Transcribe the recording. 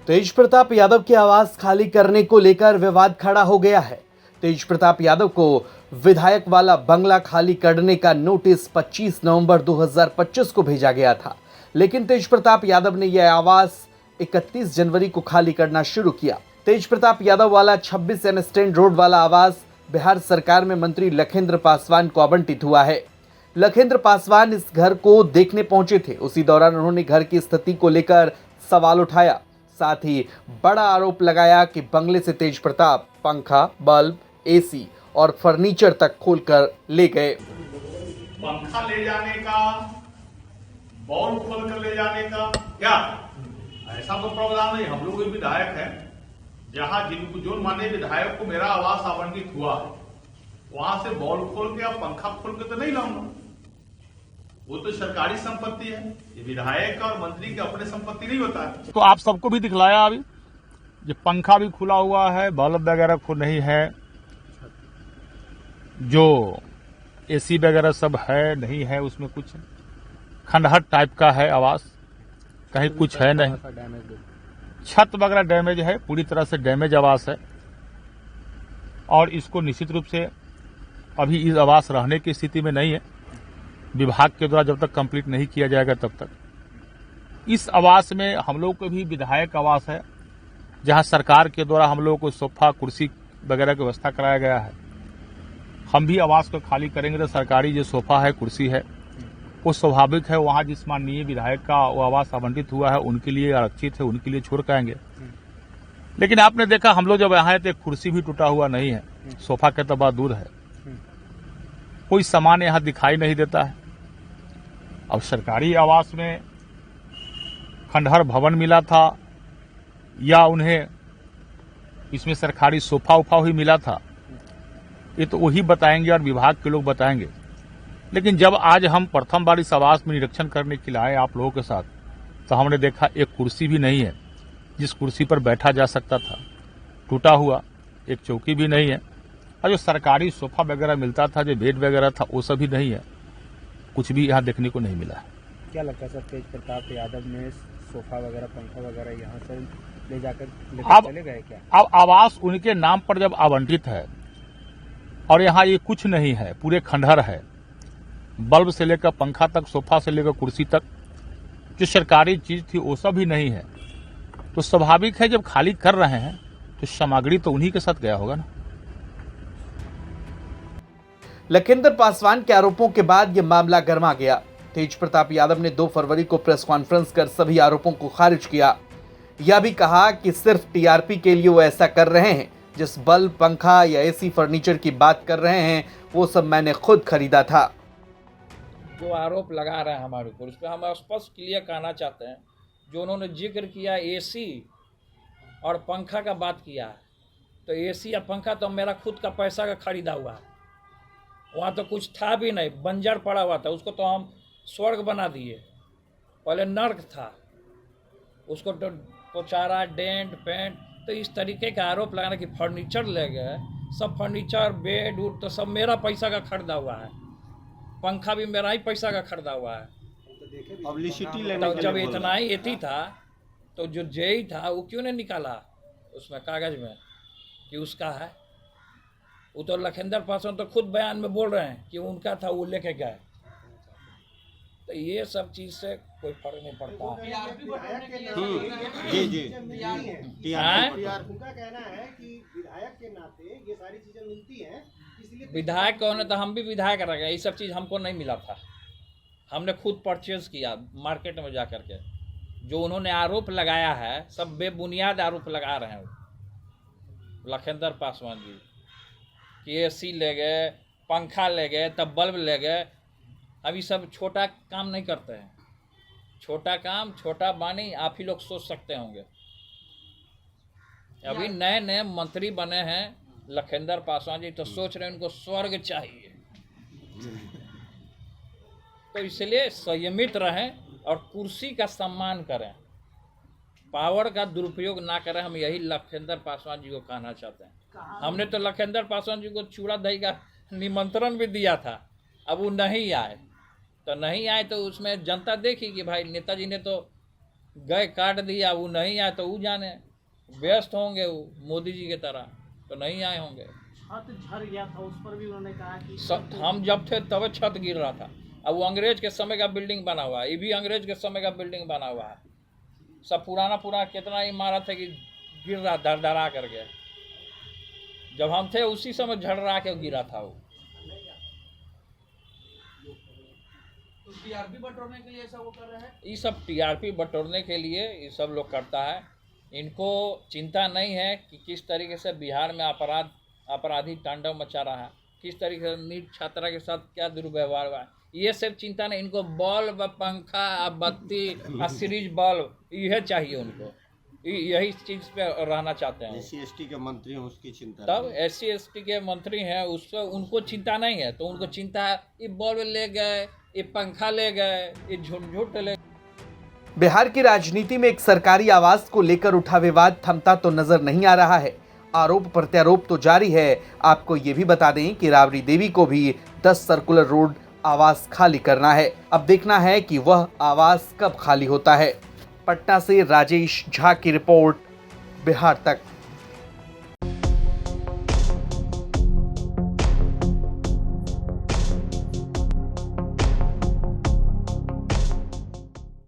तेज प्रताप यादव की आवास खाली करने को लेकर विवाद खड़ा हो गया है। तेज प्रताप यादव को विधायक वाला बंगला खाली करने का नोटिस 25 नवंबर 2025 को भेजा गया था, लेकिन तेज प्रताप यादव ने यह आवास 31 जनवरी को खाली करना शुरू किया। तेज प्रताप यादव वाला 26 एम स्टैंड रोड वाला आवास बिहार सरकार में मंत्री लखेंद्र पासवान को आवंटित हुआ है। लखेंद्र पासवान इस घर को देखने पहुंचे थे। उसी दौरान उन्होंने घर की स्थिति को लेकर सवाल उठाया। साथ ही बड़ा आरोप लगाया कि बंगले से तेज प्रताप पंखा, बल्ब, एसी और फर्नीचर तक खोलकर ले गए। पंखा ले जाने का, बॉल खोल कर ले जाने का क्या ऐसा तो प्रावधान नहीं। हम लोग विधायक हैं, जहां जिनको जो माने विधायक को मेरा आवास आवंटित हुआ है, वहां से बॉल खोल के या पंखा खोल के तो नहीं लाऊंगा। वो तो सरकारी संपत्ति है, ये विधायक और मंत्री की अपने संपत्ति नहीं होता है। तो आप सबको भी दिखलाया अभी, ये पंखा भी खुला हुआ है, बल्ब वगैरह खुद नहीं है, जो एसी वगैरह सब है नहीं है, उसमें कुछ खंडहर टाइप का है आवास, कहीं कुछ है नहीं, छत वगैरह डैमेज है, पूरी तरह से डैमेज आवास है। और इसको निश्चित रूप से अभी इस आवास रहने की स्थिति में नहीं है। विभाग के द्वारा जब तक कंप्लीट नहीं किया जाएगा तब तक इस आवास में हम लोग को भी विधायक आवास है, जहां सरकार के द्वारा हम लोग को सोफा कुर्सी वगैरह की व्यवस्था कराया गया है। हम भी आवास को खाली करेंगे तो सरकारी जो सोफा है, कुर्सी है, वो स्वाभाविक है वहां जिस माननीय विधायक का वो आवास आवंटित हुआ है उनके लिए आरक्षित है, उनके लिए छोड़ पाएंगे। लेकिन आपने देखा हम लोग जब यहाँ आए तो कुर्सी भी टूटा हुआ नहीं है, सोफा के तो बात दूर है, कोई सामान यहाँ दिखाई नहीं देता है। अब सरकारी आवास में खंडहर भवन मिला था या उन्हें इसमें सरकारी सोफा उफा ही मिला था, ये तो वही बताएंगे और विभाग के लोग बताएंगे। लेकिन जब आज हम प्रथम बार इस आवास में निरीक्षण करने के लिए आए आप लोगों के साथ, तो हमने देखा एक कुर्सी भी नहीं है जिस कुर्सी पर बैठा जा सकता था, टूटा हुआ, एक चौकी भी नहीं है, और जो सरकारी सोफा वगैरह मिलता था, जो बेड वगैरह था, वो सब भी नहीं है, कुछ भी यहाँ देखने को नहीं मिला है। क्या लगता है सर, तेज प्रताप यादव ने सोफा वगैरह, पंखा वगैरह यहाँ से ले जाकर चले गए क्या? अब आवास उनके नाम पर जब आवंटित है और यहाँ ये कुछ नहीं है, पूरे खंडहर है, बल्ब से लेकर पंखा तक, सोफा से लेकर कुर्सी तक, जो सरकारी चीज थी वो सब भी नहीं है, तो स्वाभाविक है जब खाली कर रहे हैं तो सामग्री तो उन्हीं के साथ गया होगा ना। लखेंद्र पासवान के आरोपों के बाद यह मामला गर्मा गया। तेज प्रताप यादव ने 2 फरवरी को प्रेस कॉन्फ्रेंस कर सभी आरोपों को खारिज किया। यह भी कहा कि सिर्फ टीआरपी के लिए वो ऐसा कर रहे हैं। जिस बल्ब, पंखा या एसी फर्नीचर की बात कर रहे हैं वो सब मैंने खुद खरीदा था। जो आरोप लगा रहे हैं हमारे ऊपर, उस पर हम स्पष्ट क्लियर कहना चाहते हैं। जो उन्होंने जिक्र किया एसी और पंखा का बात किया है, तो एसी या पंखा तो मेरा खुद का पैसा का खरीदा हुआ है। वहाँ तो कुछ था भी नहीं, बंजर पड़ा हुआ था, उसको तो हम स्वर्ग बना दिए। पहले नर्क था, उसको तो पोचारा, डेंट, पेंट। तो इस तरीके का आरोप लगाना कि फर्नीचर ले गए, सब फर्नीचर, बेड उड तो सब मेरा पैसा का खरीदा हुआ है, पंखा भी मेरा ही पैसा का खरीदा हुआ है। पब्लिसिटी लेने तो के जब लिए इतना ही एथी था तो जो जेई था वो क्यों नहीं निकाला उसमें कागज में कि उसका है? वो तो लखेंद्र पासवान तो खुद बयान में बोल रहे हैं कि उनका था, वो लेके गए। तो ये सब चीज से कोई फर्क नहीं पड़ता। जी जी उनका कहना है कि विधायक के नाते ये सारी चीजें मिलती हैं, इसलिए विधायक कौन है? तो हम भी विधायक रह गए, ये सब चीज हमको नहीं मिला था, हमने खुद परचेज किया मार्केट में जाकर के। जो उन्होंने आरोप लगाया है सब बेबुनियाद आरोप लगा रहे हैं लखेंद्र पासवान जी कि एसी ले गए, पंखा ले गए, तब बल्ब ले गए। अभी सब छोटा काम नहीं करते हैं, छोटा काम, छोटा बानी आप ही लोग सोच सकते होंगे। अभी नए नए मंत्री बने हैं लखेंद्र पासवान जी, तो सोच रहे हैं उनको स्वर्ग चाहिए। तो इसलिए संयमित रहें और कुर्सी का सम्मान करें, पावर का दुरुपयोग ना करें। हम यही लखेंद्र पासवान जी को कहना चाहते हैं। हमने तो लखेंद्र पासवान जी को चूड़ा दही का निमंत्रण भी दिया था, अब वो नहीं आए तो उसमें जनता देखी कि भाई नेताजी ने तो गए काट दिया, वो नहीं आए तो वो जाने, व्यस्त होंगे वो मोदी जी की तरह, तो नहीं आए होंगे। छत झर गया था, उस पर भी उन्होंने कहा कि हम जब थे तब छत गिर रहा था। अब वो अंग्रेज के समय का बिल्डिंग बना हुआ है, ये भी अंग्रेज के समय का बिल्डिंग बना हुआ है। सब पुराना कितना इमारत है कि गिर रहा धड़धड़ा करके। जब हम थे उसी समय झड़रा के गिरा था वो। तो टीआरपी बटोरने के लिए ऐसा वो कर रहे हैं। ये सब टीआरपी बटोरने के लिए ये सब लोग करता है। इनको चिंता नहीं है कि किस तरीके से बिहार में अपराधी तांडव मचा रहा है, किस तरीके से नीट छात्रा के साथ क्या दुर्व्यवहार हुआ है, ये सब चिंता नहीं। इनको बल्ब, पंखा, बत्ती, सीरीज बल्ब यह चाहिए उनको, यही चीज पे रहना चाहते हैं। SC/ST के मंत्री हैं, उसकी चिंता तब SC/ST के मंत्री हैं, उससे उनको चिंता नहीं है। तो उनको चिंता है ये बल्ब ले गए, ये पंखा ले गए, ये झुट ले। बिहार की राजनीति में एक सरकारी आवास को लेकर उठा विवाद थमता तो नजर नहीं आ रहा है। आरोप प्रत्यारोप तो जारी है। आपको ये भी बता दें कि राबड़ी देवी को भी 10 सर्कुलर रोड आवास खाली करना है। अब देखना है कि वह आवास कब खाली होता है। पटना से राजेश झा की रिपोर्ट, बिहार तक।